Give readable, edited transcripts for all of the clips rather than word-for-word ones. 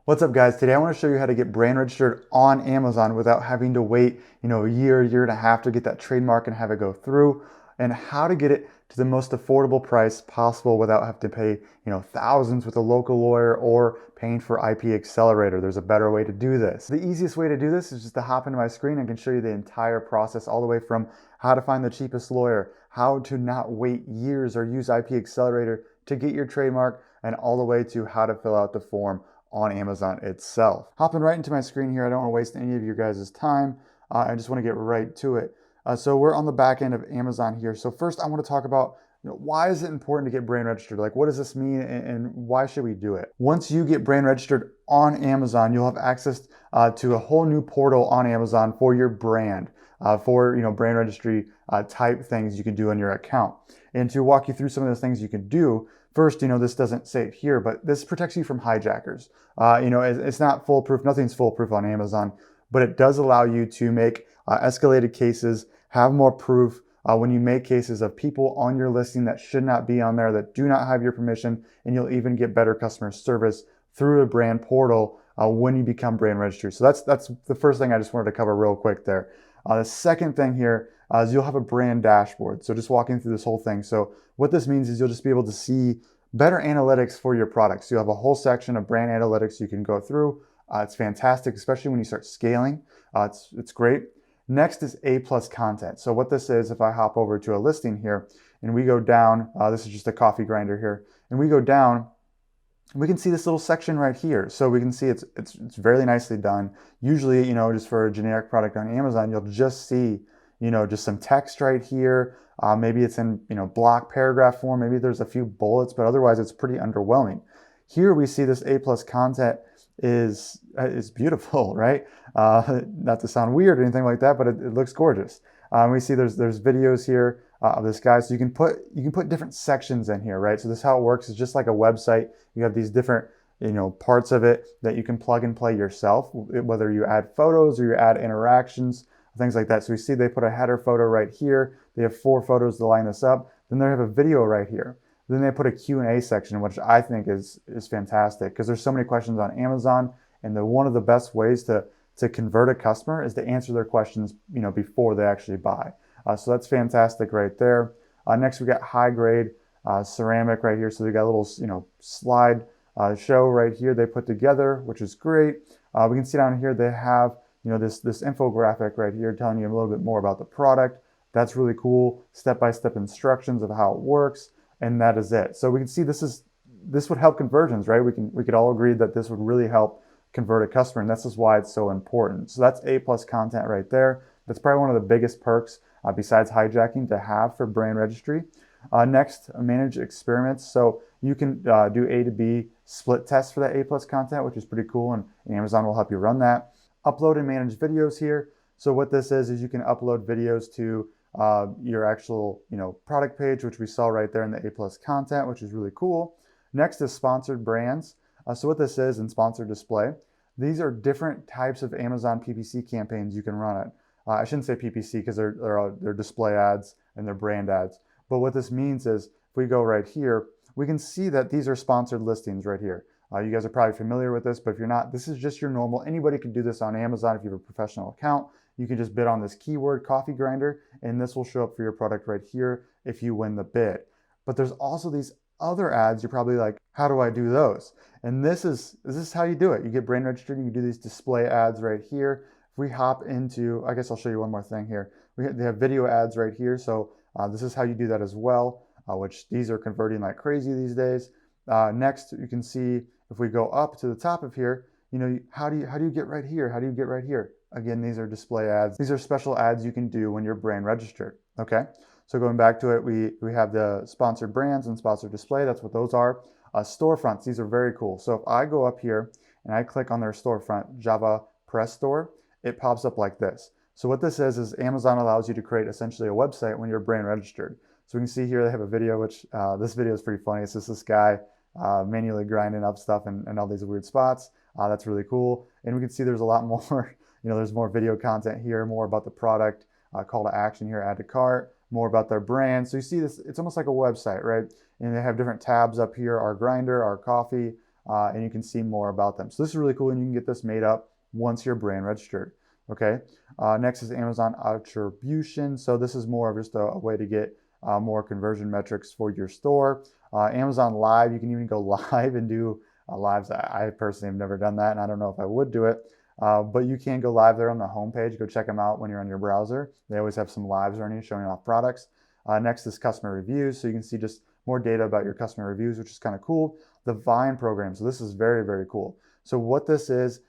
What's up guys? Today I want to show you how to get brand registered on Amazon without having to wait, a year and a half to get that trademark and have it go through, and how to get it to the most affordable price possible without having to pay, thousands with a local lawyer or paying for IP Accelerator. There's a better way to do this. The easiest way to do this is just to hop into my screen. I can show you the entire process all the way from how to find the cheapest lawyer, how to not wait years or use IP Accelerator to get your trademark, and all the way to how to fill out the form on Amazon itself. Hopping right into my screen here, I don't want to waste any of your guys' time. I just want to get right to it. So we're on the back end of Amazon here. So first I want to talk about why is it important to get brand registered? Like, what does this mean and why should we do it? Once you get brand registered on Amazon, you'll have access to a whole new portal on Amazon for your brand, for brand registry type things you can do in your account. And to walk you through some of those things you can do, first, this doesn't say it here, but this protects you from hijackers. It's not foolproof. Nothing's foolproof on Amazon, but it does allow you to make escalated cases, have more proof when you make cases of people on your listing that should not be on there, that do not have your permission, and you'll even get better customer service through a brand portal when you become brand registered. So that's the first thing I just wanted to cover real quick there. The second thing here is you'll have a brand dashboard. So just walking through this whole thing. So what this means is you'll just be able to see better analytics for your products. You have a whole section of brand analytics you can go through. It's fantastic, especially when you start scaling. It's great. Next is A+ content. So what this is, if I hop over to a listing here and we go down, this is just a coffee grinder here, and we go down, we can see this little section right here. So we can see it's very nicely done. Usually, just for a generic product on Amazon, you'll just see, just some text right here. Maybe it's in, block paragraph form. Maybe there's a few bullets, but otherwise it's pretty underwhelming. Here we see this A+ content is beautiful, right? Not to sound weird or anything like that, but it looks gorgeous. We see there's videos here of this guy, so you can put different sections in here, right? So this is how it works. It's just like a website. You have these different parts of it that you can plug and play yourself, whether you add photos or you add interactions, things like that. So we see they put a header photo right here. They have 4 photos to line this up. Then they have a video right here. Then they put a Q&A section, which I think is fantastic because there's so many questions on Amazon, and one of the best ways to convert a customer is to answer their questions, before they actually buy. So that's fantastic right there. Next, we got high grade ceramic right here. So they got a little, slide show right here they put together, which is great. We can see down here they have, this infographic right here telling you a little bit more about the product. That's really cool. Step-by-step instructions of how it works, and that is it. So we can see this would help conversions, right? We could all agree that this would really help convert a customer, and this is why it's so important. So that's A+ content right there. That's probably one of the biggest perks besides hijacking to have for brand registry. Next, manage experiments. So you can do A to B split tests for that A+ content, which is pretty cool, and Amazon will help you run that. Upload and manage videos here. So what this is you can upload videos to your actual product page, which we saw right there in the A+ content, which is really cool. Next is sponsored brands. So what this is in sponsored display, these are different types of Amazon PPC campaigns you can run it. I shouldn't say PPC because they're display ads and they're brand ads. But what this means is if we go right here, we can see that these are sponsored listings right here. You guys are probably familiar with this, but if you're not, this is just your normal. Anybody can do this on Amazon. If you have a professional account, you can just bid on this keyword coffee grinder, and this will show up for your product right here if you win the bid. But there's also these other ads. You're probably like, how do I do those? And this is how you do it. You get brand registered, you do these display ads right here. If we hop into, I guess I'll show you one more thing here. They have video ads right here. So this is how you do that as well, which these are converting like crazy these days. Next, you can see if we go up to the top of here, how do you get right here? How do you get right here? Again, these are display ads. These are special ads you can do when you're brand registered. Okay, so going back to it, we have the sponsored brands and sponsored display. That's what those are. Storefronts, these are very cool. So if I go up here and I click on their storefront, Java Press Store, it pops up like this. So what this is Amazon allows you to create essentially a website when you're brand registered. So we can see here they have a video, which this video is pretty funny. It's just this guy manually grinding up stuff and all these weird spots. That's really cool. And we can see there's a lot more, there's more video content here, more about the product, call to action here, add to cart, more about their brand. So you see this, it's almost like a website, right? And they have different tabs up here, our grinder, our coffee, and you can see more about them. So this is really cool, and you can get this made up once you're brand registered. Okay. Next is Amazon Attribution. So this is more of just a way to get more conversion metrics for your store. Amazon Live, you can even go live and do lives. I personally have never done that, and I don't know if I would do it. But you can go live there on the homepage. Go check them out when you're on your browser. They always have some lives running showing off products. Next is customer reviews. So you can see just more data about your customer reviews, which is kind of cool. The Vine program. So this is very, very cool. So what this is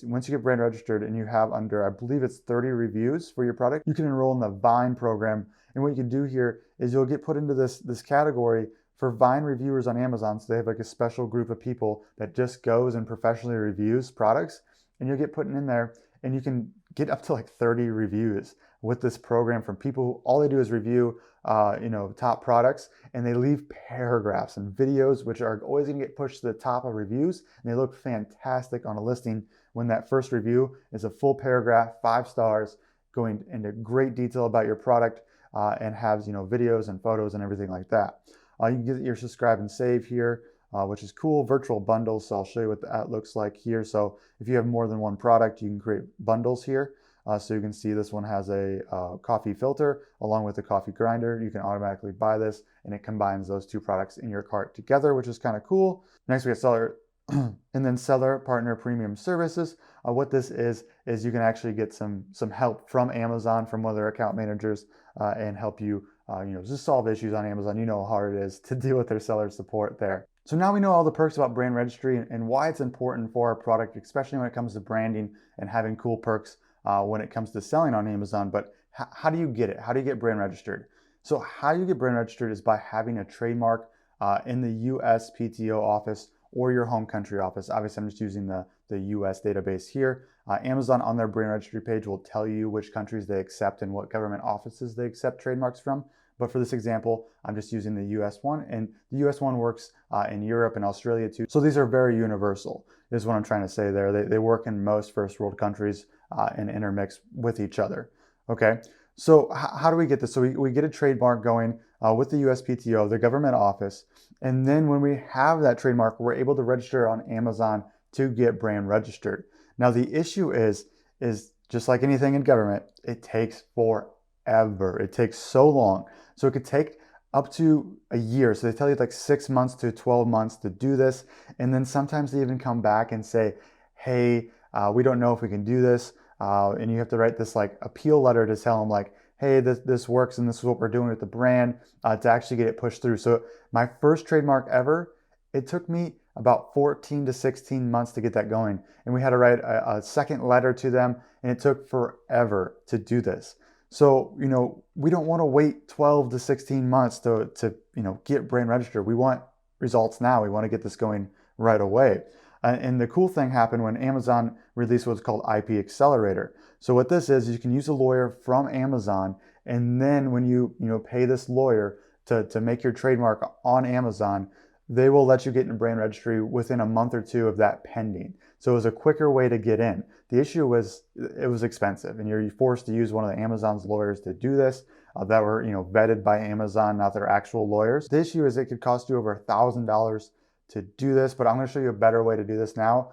once you get brand registered and you have under, I believe it's 30 reviews for your product, you can enroll in the Vine program. And what you can do here is you'll get put into this category for Vine reviewers on Amazon. So they have like a special group of people that just goes and professionally reviews products, and you'll get put in there, and you can get up to like 30 reviews with this program from people who all they do is review top products, and they leave paragraphs and videos which are always going to get pushed to the top of reviews, and they look fantastic on a listing when that first review is a full paragraph, 5 stars, going into great detail about your product, and has videos and photos and everything like that. You can get your subscribe and save here, which is cool. Virtual bundles, so I'll show you what that looks like here. So if you have more than one product, you can create bundles here. So you can see this one has a coffee filter along with a coffee grinder. You can automatically buy this, and it combines those 2 products in your cart together, which is kind of cool. Next we got seller and then seller partner premium services. What this is you can actually get some help from Amazon, from one of their account managers, and help you just solve issues on Amazon. You know how hard it is to deal with their seller support there. So now we know all the perks about brand registry and why it's important for our product, especially when it comes to branding and having cool perks when it comes to selling on Amazon. But how do you get it? How do you get brand registered? So how you get brand registered is by having a trademark in the USPTO office or your home country office. Obviously, I'm just using the US database here. Amazon on their brand registry page will tell you which countries they accept and what government offices they accept trademarks from. But for this example, I'm just using the US one, and the US one works in Europe and Australia too. So these are very universal, is what I'm trying to say there. They work in most first world countries and intermix with each other. Okay, so how do we get this? So we get a trademark going with the USPTO, the government office. And then when we have that trademark, we're able to register on Amazon to get brand registered. Now the issue is just like anything in government, it takes forever. It takes so long. So it could take up to a year. So they tell you like 6 months to 12 months to do this. And then sometimes they even come back and say, hey, we don't know if we can do this. And you have to write this like appeal letter to tell them like, hey, this works and this is what we're doing with the brand to actually get it pushed through. So my first trademark ever, it took me about 14 to 16 months to get that going. And we had to write a second letter to them, and it took forever to do this. So, we don't want to wait 12 to 16 months to get brand registered. We want results now. We want to get this going right away. And the cool thing happened when Amazon released what's called IP Accelerator. So what this is you can use a lawyer from Amazon, and then when you pay this lawyer to make your trademark on Amazon, they will let you get in brand registry within a month or 2 of that pending. So it was a quicker way to get in. The issue was it was expensive, and you're forced to use one of the Amazon's lawyers to do this that were vetted by Amazon, not their actual lawyers. The issue is it could cost you over $1,000 to do this, but I'm going to show you a better way to do this now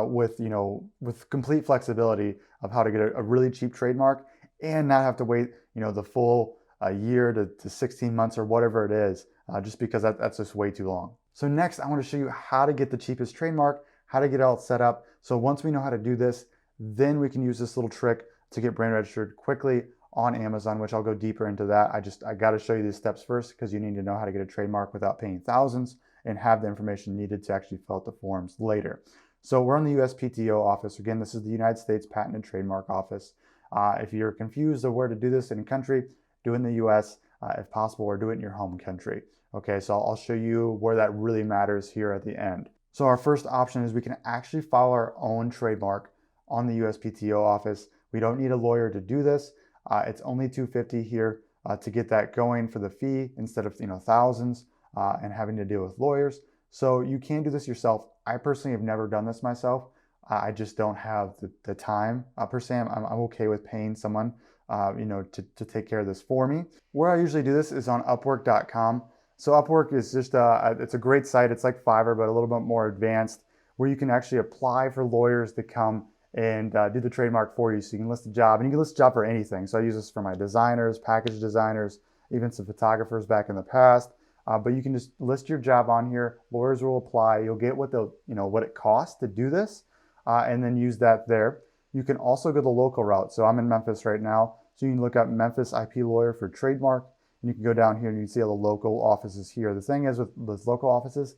with complete flexibility of how to get a really cheap trademark and not have to wait the full year to 16 months or whatever it is, just because that's just way too long. So next, I want to show you how to get the cheapest trademark, how to get it all set up. So once we know how to do this, then we can use this little trick to get brand registered quickly on Amazon, which I'll go deeper into that. I got to show you these steps first because you need to know how to get a trademark without paying thousands and have the information needed to actually fill out the forms later. So we're in the USPTO office. Again, this is the United States Patent and Trademark Office. If you're confused of where to do this in country, do it in the US if possible, or do it in your home country. Okay, so I'll show you where that really matters here at the end. So our first option is we can actually file our own trademark on the USPTO office. We don't need a lawyer to do this. It's only $250 here to get that going for the fee instead of thousands and having to deal with lawyers. So you can do this yourself. I personally have never done this myself. I just don't have the time per se. I'm okay with paying someone to take care of this for me. Where I usually do this is on Upwork.com. So Upwork is just it's a great site. It's like Fiverr, but a little bit more advanced, where you can actually apply for lawyers to come and do the trademark for you. So you can list a job, and you can list a job for anything. So I use this for my designers, package designers, even some photographers back in the past. But you can just list your job on here. Lawyers will apply. You'll get what what it costs to do this, and then use that there. You can also go the local route. So I'm in Memphis right now. So you can look up Memphis IP lawyer for trademark, and you can go down here and you can see all the local offices here. The thing is with those local offices,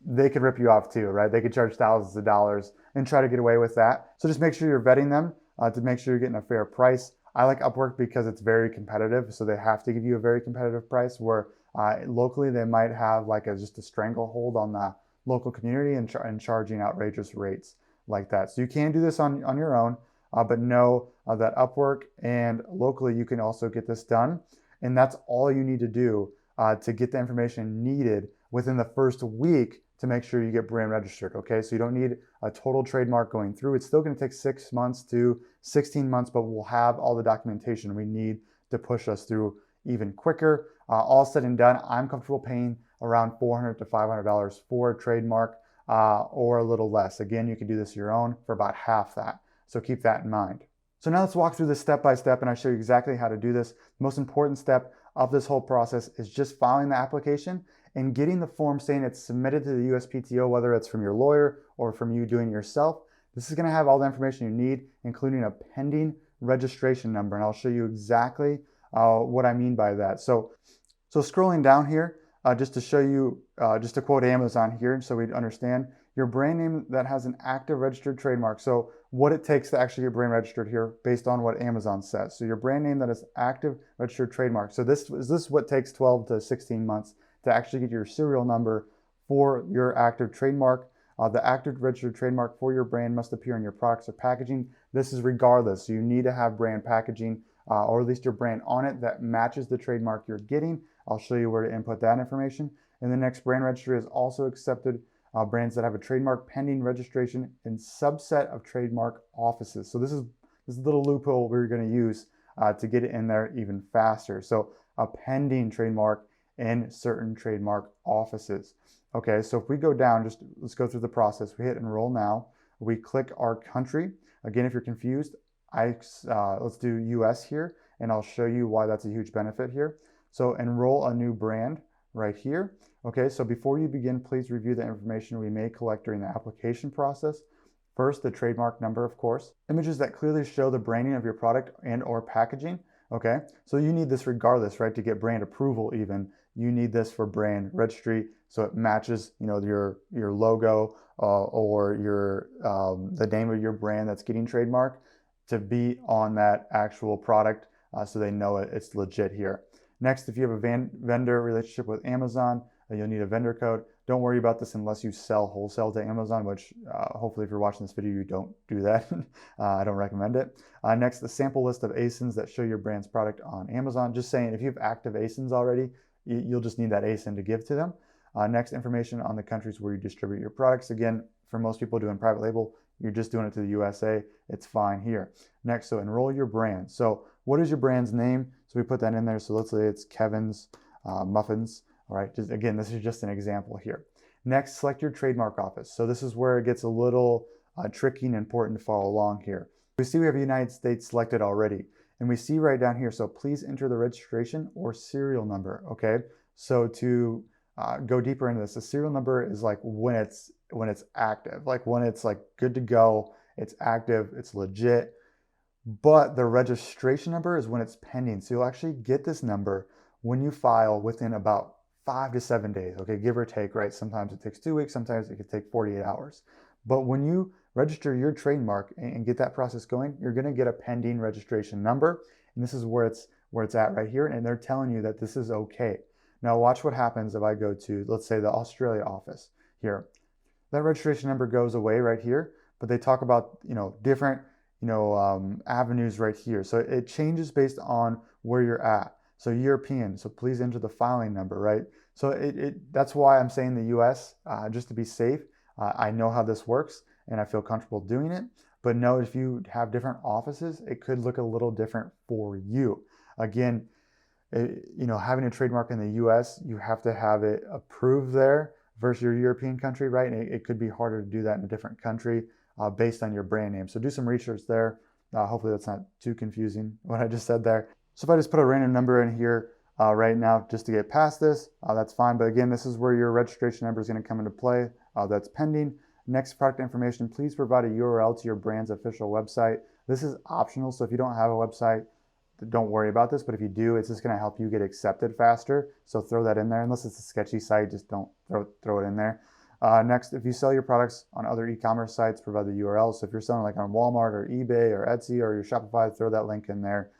they could rip you off too, right? They could charge thousands of dollars and try to get away with that. So just make sure you're vetting them to make sure you're getting a fair price. I like Upwork because it's very competitive, so they have to give you a very competitive price, where locally they might have like just a stranglehold on the local community and charging outrageous rates like that. So you can do this on your own, but know that Upwork and locally you can also get this done. And that's all you need to do to get the information needed within the first week to make sure you get brand registered, okay? So you don't need a total trademark going through. It's still gonna take 6 months to 16 months, but we'll have all the documentation we need to push us through even quicker. All said and done, I'm comfortable paying around $400 to $500 for a trademark or a little less. Again, you can do this your own for about half that. So keep that in mind. So now let's walk through this step by step, and I show you exactly how to do this. The most important step of this whole process is just filing the application and getting the form saying it's submitted to the USPTO, whether it's from your lawyer or from you doing it yourself. This is going to have all the information you need, including a pending registration number, and I'll show you exactly what I mean by that. So scrolling down here, just to show you, just to quote Amazon here so we understand, your brand name that has an active registered trademark. So what it takes to actually get brand registered here based on what Amazon says. So your brand name that is active registered trademark. So this is what takes 12 to 16 months to actually get your serial number for your active trademark. The active registered trademark for your brand must appear in your products or packaging. This is regardless. So you need to have brand packaging or at least your brand on it that matches the trademark you're getting. I'll show you where to input that information. And the next brand registry is also accepted brands that have a trademark pending registration in subset of trademark offices. So this is a little loophole we're going to use to get it in there even faster. So a pending trademark in certain trademark offices. Okay, so if we go down, just let's go through the process. We hit enroll now. We click our country. Again, if you're confused, let's do US here, and I'll show you why that's a huge benefit here. So enroll a new brand right here. Okay, so before you begin, please review the information we may collect during the application process. First, the trademark number, of course. Images that clearly show the branding of your product and or packaging. Okay, so you need this regardless, right? To get brand approval even, you need this for brand registry so it matches, your logo or your the name of your brand that's getting trademarked to be on that actual product so they know it's legit here. Next, if you have a vendor relationship with Amazon, you'll need a vendor code. Don't worry about this unless you sell wholesale to Amazon, which hopefully if you're watching this video, you don't do that. I don't recommend it. Next, the sample list of ASINs that show your brand's product on Amazon. Just saying, if you have active ASINs already, you'll just need that ASIN to give to them. Next, information on the countries where you distribute your products. Again, for most people doing private label, you're just doing it to the USA. It's fine here. Next, so enroll your brand. So what is your brand's name? So we put that in there. So let's say it's Kevin's Muffins. All right, again, this is just an example here. Next, select your trademark office. So this is where it gets a little tricky and important to follow along here. We see we have the United States selected already. And we see right down here, so please enter the registration or serial number, okay? So to go deeper into this, the serial number is like when it's active, like when it's like good to go, it's active, it's legit. But the registration number is when it's pending. So you'll actually get this number when you file within about 5 to 7 days, okay, give or take, right? Sometimes it takes 2 weeks, sometimes it could take 48 hours. But when you register your trademark and get that process going, you're gonna get a pending registration number. And this is where it's at right here. And they're telling you that this is okay. Now watch what happens if I go to, let's say, the Australia office here. That registration number goes away right here, but they talk about, different, avenues right here. So it changes based on where you're at. So European, so please enter the filing number, right? So that's why I'm saying the US, just to be safe. I know how this works and I feel comfortable doing it, but know if you have different offices, it could look a little different for you. Again, Having a trademark in the US, you have to have it approved there versus your European country, right? And it could be harder to do that in a different country based on your brand name. So do some research there. Hopefully that's not too confusing what I just said there. So if I just put a random number in here right now just to get past this, that's fine. But again, this is where your registration number is going to come into play. That's pending. Next, product information. Please provide a URL to your brand's official website. This is optional, so if you don't have a website, don't worry about this, but if you do, it's just going to help you get accepted faster. So throw that in there. Unless it's a sketchy site, just don't throw it in there. Next, if you sell your products on other e-commerce sites, provide the URL. So if you're selling like on Walmart or eBay or Etsy or your Shopify, throw that link in there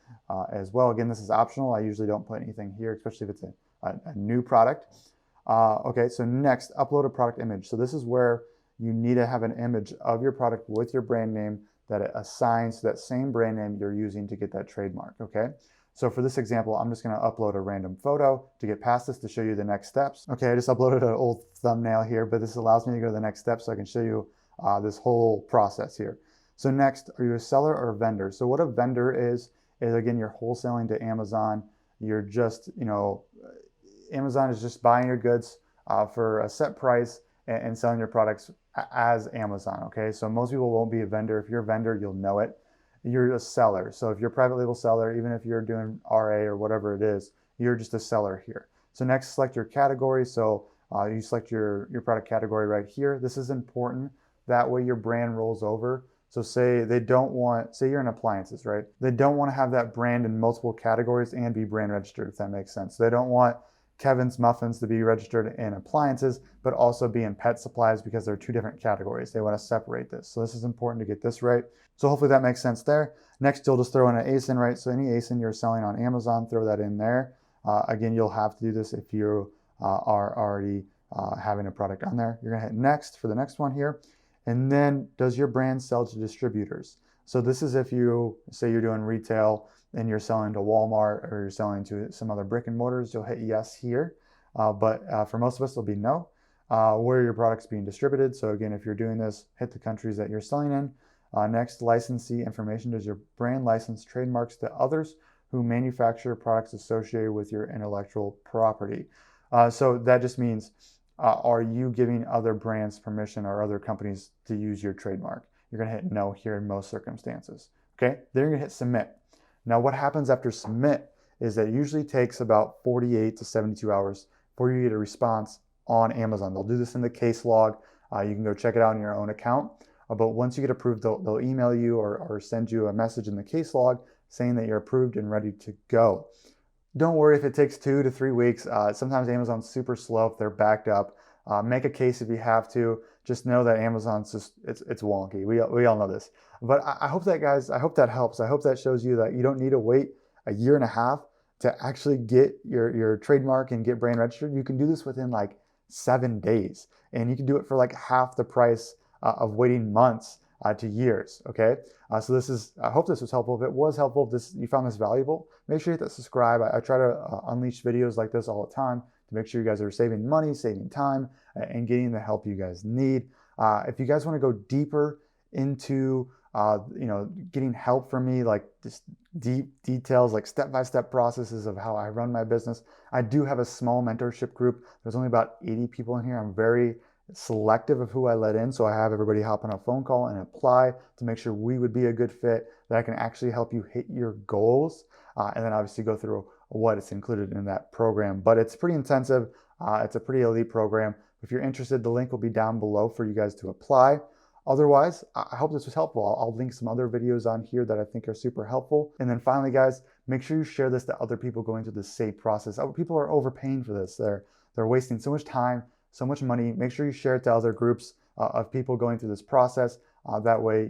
as well. Again, this is optional. I usually don't put anything here, especially if it's a new product. Okay, so next, upload a product image. So this is where you need to have an image of your product with your brand name that it assigns to that same brand name you're using to get that trademark, okay? So for this example, I'm just gonna upload a random photo to get past this to show you the next steps. Okay, I just uploaded an old thumbnail here, but this allows me to go to the next step so I can show you this whole process here. So next, are you a seller or a vendor? So what a vendor is again, you're wholesaling to Amazon. You're just, Amazon is just buying your goods for a set price and selling your products as Amazon, okay? So most people won't be a vendor. If you're a vendor, you'll know it. You're a seller. So if you're a private label seller, even if you're doing RA or whatever it is, you're just a seller here. So next, select your category. So you select your product category right here. This is important. That way your brand rolls over. So say you're in appliances, right? They don't want to have that brand in multiple categories and be brand registered, if that makes sense. They don't want Kevin's Muffins to be registered in appliances, but also be in pet supplies because they're two different categories. They want to separate this. So this is important to get this right. So hopefully that makes sense there. Next, you'll just throw in an ASIN, right? So any ASIN you're selling on Amazon, throw that in there. Again, you'll have to do this if you are already having a product on there. You're gonna hit next for the next one here. And then, does your brand sell to distributors? So this is if you say you're doing retail and you're selling to Walmart or you're selling to some other brick and mortars, you'll hit yes here. But for most of us, it'll be no. Where are your products being distributed? So again, if you're doing this, hit the countries that you're selling in. Next, licensee information. Does your brand license trademarks to others who manufacture products associated with your intellectual property? So that just means, are you giving other brands permission or other companies to use your trademark? You're gonna hit no here in most circumstances. Okay, then you're gonna hit submit. Now what happens after submit is that it usually takes about 48 to 72 hours for you to get a response on Amazon. They'll do this in the case log. You can go check it out in your own account. But once you get approved, they'll email you or send you a message in the case log saying that you're approved and ready to go. Don't worry if it takes 2 to 3 weeks. Sometimes Amazon's super slow if they're backed up. Make a case if you have to. Just know that Amazon's it's wonky. We all know this. But I hope that, guys, I hope that helps. I hope that shows you that you don't need to wait a year and a half to actually get your trademark and get brand registered. You can do this within like 7 days. And you can do it for like half the price of waiting months to years, okay? So I hope this was helpful. If it was helpful, if you found this valuable, make sure you hit that subscribe. I try to unleash videos like this all the time to make sure you guys are saving money, saving time, and getting the help you guys need. If you guys want to go deeper into getting help from me, like just deep details, like step-by-step processes of how I run my business, I do have a small mentorship group. There's only about 80 people in here. I'm very selective of who I let in, so I have everybody hop on a phone call and apply to make sure we would be a good fit, that I can actually help you hit your goals, and then obviously go through what is included in that program. But it's pretty intensive. It's a pretty elite program. If you're interested, the link will be down below for you guys to apply. Otherwise, I hope this was helpful. I'll link some other videos on here that I think are super helpful. And then finally, guys, make sure you share this to other people going through the same process. People are overpaying for this. They're wasting so much time, so much money. Make sure you share it to other groups of people going through this process. That way,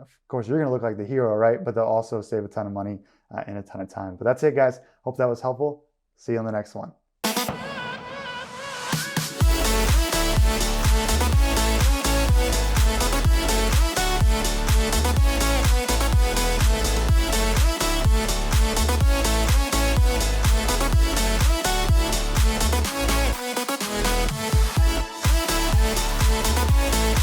of course, you're gonna look like the hero, right? But they'll also save a ton of money and a ton of time. But that's it, guys. Hope that was helpful. See you on the next one.